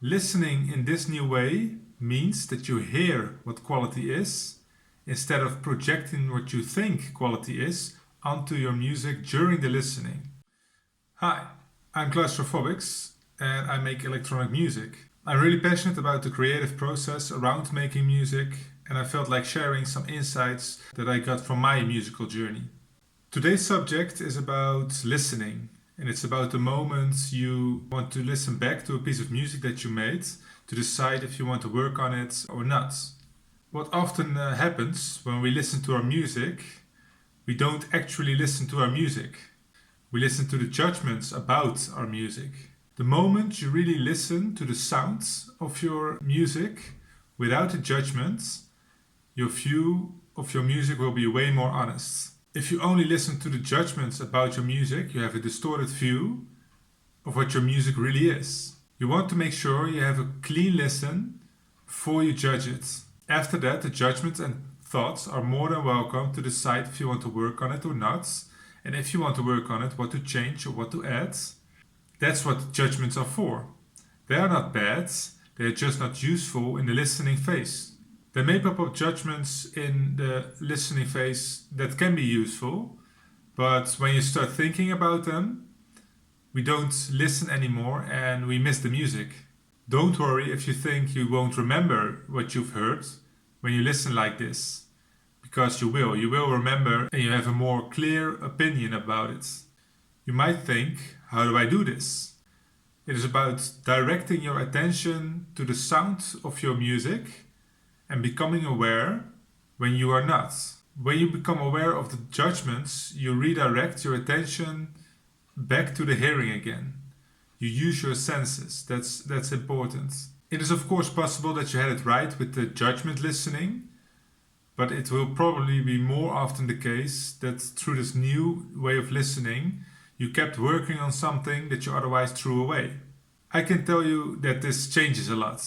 Listening in this new way means that you hear what quality is instead of projecting what you think quality is onto your music during the listening. Hi, I'm Claustrophobics and I make electronic music. I'm really passionate about the creative process around making music, and I felt like sharing some insights that I got from my musical journey. Today's subject is about listening, and it's about the moments you want to listen back to a piece of music that you made to decide if you want to work on it or not. What often happens when we listen to our music, we don't actually listen to our music. We listen to the judgments about our music. The moment you really listen to the sounds of your music without the judgments, your view of your music will be way more honest. If you only listen to the judgments about your music, you have a distorted view of what your music really is. You want to make sure you have a clean listen before you judge it. After that, the judgments and thoughts are more than welcome to decide if you want to work on it or not, and if you want to work on it, what to change or what to add. That's what judgments are for. They are not bad, they are just not useful in the listening phase. There may pop up judgments in the listening phase that can be useful, but when you start thinking about them, we don't listen anymore and we miss the music. Don't worry if you think you won't remember what you've heard when you listen like this, because you will. You will remember and you have a more clear opinion about it. You might think, how do I do this? It is about directing your attention to the sound of your music and becoming aware when you are not. When you become aware of the judgments, you redirect your attention back to the hearing again. You use your senses. That's important. It is of course possible that you had it right with the judgment listening, but it will probably be more often the case that through this new way of listening, you kept working on something that you otherwise threw away. I can tell you that this changes a lot,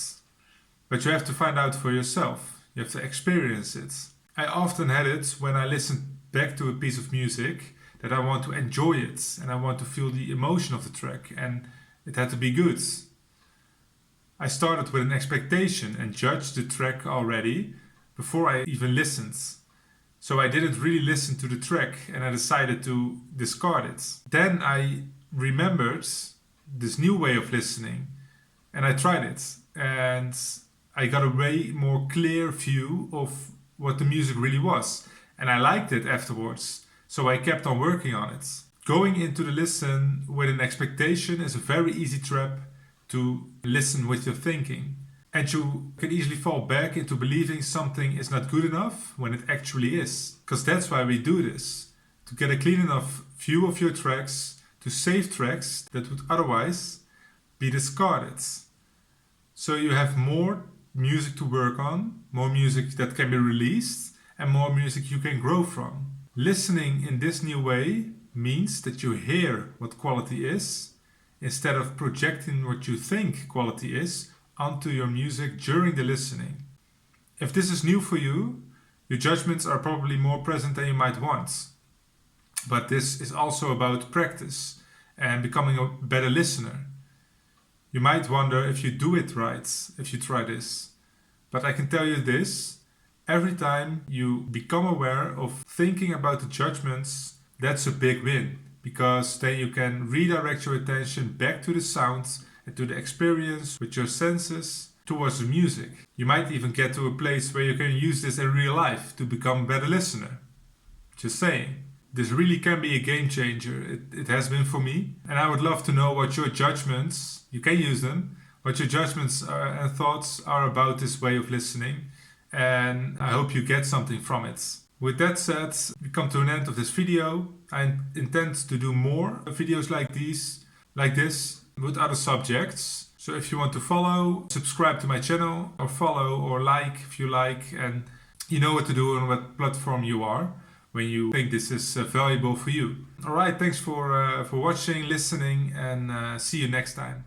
but you have to find out for yourself. You have to experience it. I often had it when I listened back to a piece of music that I want to enjoy it and I want to feel the emotion of the track, and it had to be good. I started with an expectation and judged the track already before I even listened. So I didn't really listen to the track and I decided to discard it. Then I remembered this new way of listening and I tried it, and I got a way more clear view of what the music really was, and I liked it afterwards, so I kept on working on it. Going into the listen with an expectation is a very easy trap to listen with your thinking. And you can easily fall back into believing something is not good enough when it actually is. Because that's why we do this. To get a clean enough view of your tracks, to save tracks that would otherwise be discarded. So you have more music to work on, more music that can be released, and more music you can grow from. Listening in this new way means that you hear what quality is, instead of projecting what you think quality is onto your music during the listening. If this is new for you, your judgments are probably more present than you might want. But this is also about practice and becoming a better listener. You might wonder if you do it right, if you try this. But I can tell you this, every time you become aware of thinking about the judgments, that's a big win. Because then you can redirect your attention back to the sounds and to the experience with your senses towards the music. You might even get to a place where you can use this in real life to become a better listener. Just saying. This really can be a game changer. It has been for me. And I would love to know what your judgments, you can use them, what your judgments and thoughts are about this way of listening. And I hope you get something from it. With that said, we come to an end of this video. I intend to do more videos like this with other subjects. So if you want to follow, subscribe to my channel, or follow or like if you like, and you know what to do on what platform you are when you think this is valuable for you. Alright, thanks for watching, listening, and see you next time.